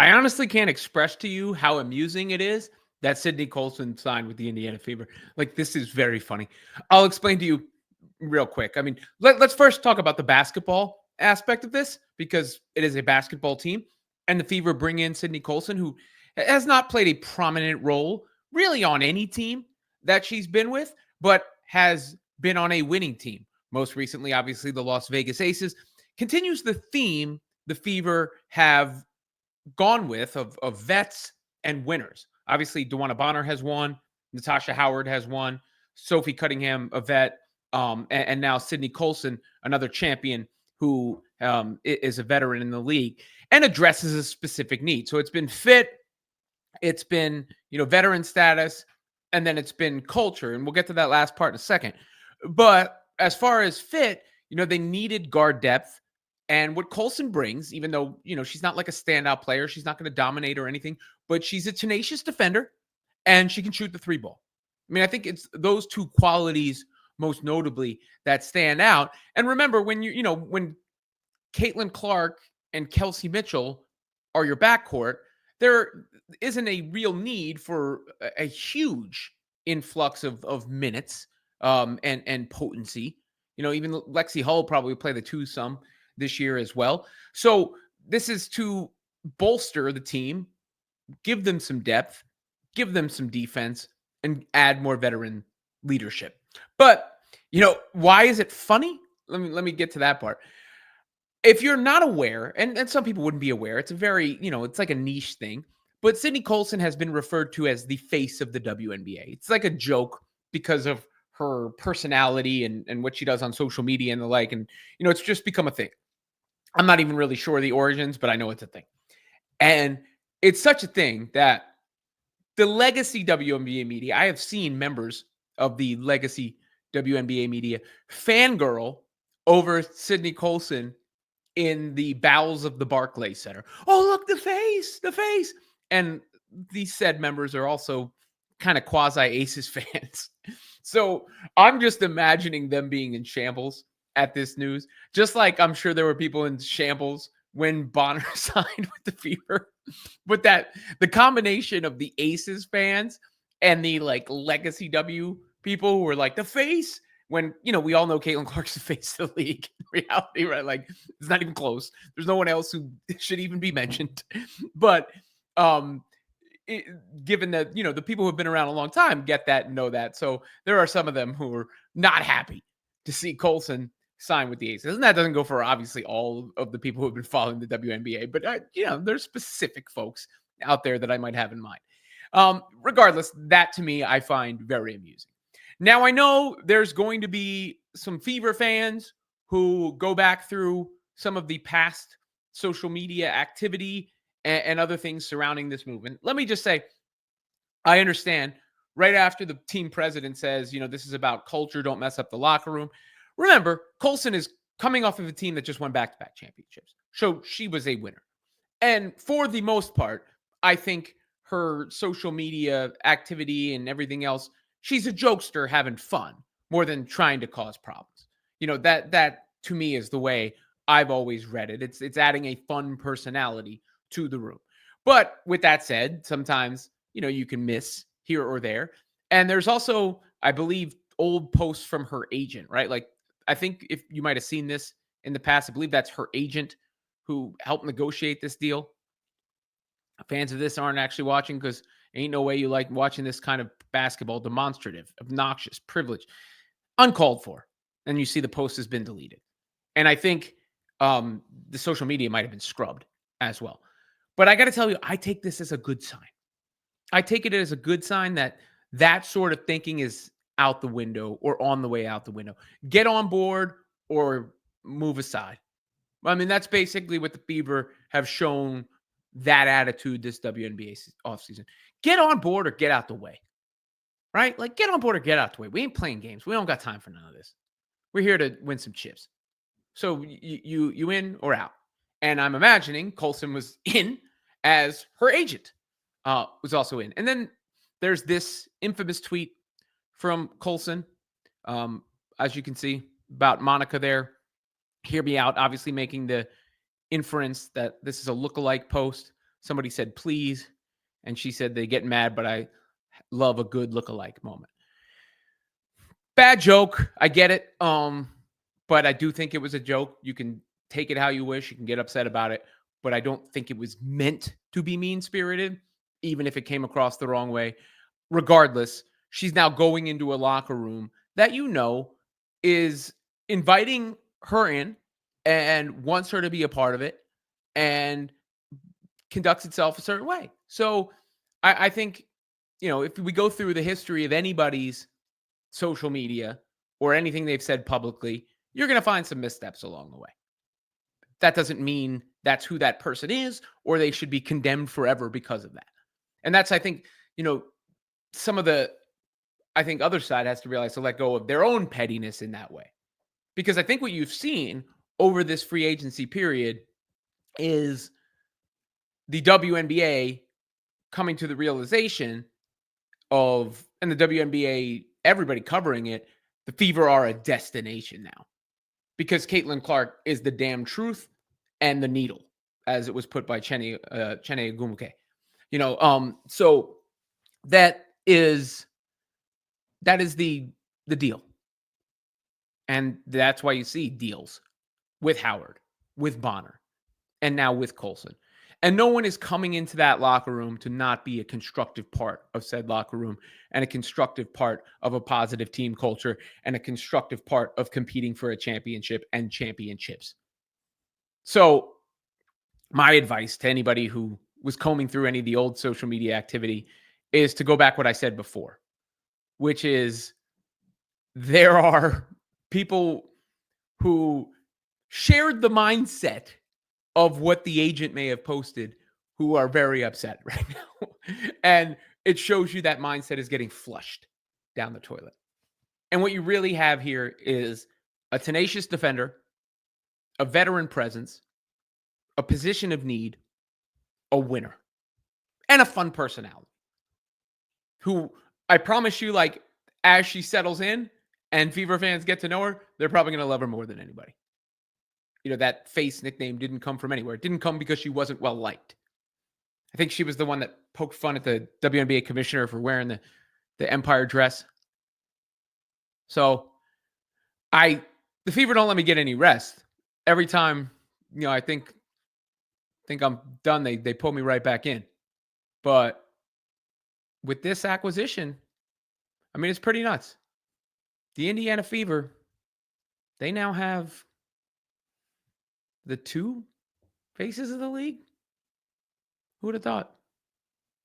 I honestly can't express to you how amusing it is that Sydney Colson signed with the Indiana Fever. Like, this is very funny. I'll explain to you real quick. I mean, let's first talk about the basketball aspect of this because it is a basketball team, and the Fever bring in Sydney Colson, who has not played a prominent role really on any team that she's been with, but has been on a winning team. Most recently, obviously, the Las Vegas Aces continues the theme the Fever have gone with of vets and winners. Obviously, Dewana Bonner has won, Natasha Howard has won, Sophie Cunningham, a vet, and now Sydney Colson, another champion who is a veteran in the league and addresses a specific need. So it's been fit, it's been veteran status, and then it's been culture, and we'll get to that last part in a second. But as far as fit, they needed guard depth. And what Colson brings, even though, she's not like a standout player, she's not going to dominate or anything, but she's a tenacious defender and she can shoot the three ball. I mean, I think it's those two qualities most notably that stand out. And remember, when Caitlin Clark and Kelsey Mitchell are your backcourt, there isn't a real need for a huge influx of minutes and potency. Even Lexi Hull probably play the two some this year as well. So this is to bolster the team, give them some depth, give them some defense, and add more veteran leadership. But why is it funny? Let me get to that part. If you're not aware, and some people wouldn't be aware, it's a very, it's like a niche thing. But Sydney Colson has been referred to as the face of the WNBA. It's like a joke because of her personality and what she does on social media and the like. And, it's just become a thing. I'm not even really sure the origins, but I know it's a thing. And it's such a thing that the legacy WNBA media, I have seen members of the legacy WNBA media fangirl over Sydney Colson in the bowels of the Barclays Center. Oh, look, the face, the face. And these said members are also kind of quasi Aces fans. So I'm just imagining them being in shambles at this news, just like I'm sure there were people in shambles when Bonner signed with the Fever. But that the combination of the Aces fans and the like legacy W people who were like the face, when we all know Caitlin Clark's the face of the league in reality, right? Like it's not even close. There's no one else who should even be mentioned. But um given that the people who have been around a long time get that and know that, so there are some of them who are not happy to see Colson sign with the Aces, and that doesn't go for obviously all of the people who have been following the WNBA, but there's specific folks out there that I might have in mind. Regardless, that to me I find very amusing. Now I know there's going to be some Fever fans who go back through some of the past social media activity and other things surrounding this movement. Let me just say, I understand right after the team president says, this is about culture, don't mess up the locker room. Remember, Colson is coming off of a team that just won back-to-back championships. So she was a winner. And for the most part, I think her social media activity and everything else, she's a jokester having fun more than trying to cause problems. That to me is the way I've always read it. It's adding a fun personality to the room. But with that said, sometimes, you can miss here or there. And there's also, I believe, old posts from her agent, right? Like, I think if you might have seen this in the past, I believe that's her agent who helped negotiate this deal. Fans of this aren't actually watching because ain't no way you like watching this kind of basketball, demonstrative, obnoxious, privileged, uncalled for. And you see the post has been deleted. And I think the social media might have been scrubbed as well. But I got to tell you, I take this as a good sign. I take it as a good sign that sort of thinking is out the window or on the way out the window. Get on board or move aside. I mean, that's basically what the Fever have shown that attitude this WNBA offseason. Get on board or get out the way, right? Like, get on board or get out the way. We ain't playing games. We don't got time for none of this. We're here to win some chips. So you in or out? And I'm imagining Colson was in as her agent was also in. And then there's this infamous tweet from Colson, as you can see, about Monica there. Hear me out, obviously making the inference that this is a lookalike post somebody said please, and she said they get mad, but I love a good look-alike moment. Bad joke. I get it. But I do think it was a joke. You can take it how you wish. You can get upset about it, but I don't think it was meant to be mean-spirited, even if it came across the wrong way. Regardless, she's now going into a locker room that is inviting her in and wants her to be a part of it and conducts itself a certain way. So I think, if we go through the history of anybody's social media or anything they've said publicly, you're going to find some missteps along the way. That doesn't mean that's who that person is or they should be condemned forever because of that. And that's, I think, some of the, I think other side has to realize to let go of their own pettiness in that way. Because I think what you've seen over this free agency period is the WNBA coming to the realization of, and the WNBA, everybody covering it, the Fever are a destination now. Because Caitlin Clark is the damn truth and the needle, as it was put by Cheney Agumuke. So that is the deal. And that's why you see deals with Howard, with Bonner, and now with Colson. And no one is coming into that locker room to not be a constructive part of said locker room and a constructive part of a positive team culture and a constructive part of competing for a championship and championships. So my advice to anybody who was combing through any of the old social media activity is to go back what I said before, which is there are people who shared the mindset of what the agent may have posted who are very upset right now. And it shows you that mindset is getting flushed down the toilet. And what you really have here is a tenacious defender, a veteran presence, a position of need, a winner, and a fun personality who I promise you, like, as she settles in and Fever fans get to know her, they're probably going to love her more than anybody. That face nickname didn't come from anywhere. It didn't come because she wasn't well liked. I think she was the one that poked fun at the WNBA commissioner for wearing the Empire dress. So the Fever don't let me get any rest. Every time, I think I'm done, they pull me right back in. But with this acquisition, I mean, it's pretty nuts. The Indiana Fever, they now have the two faces of the league. Who would have thought?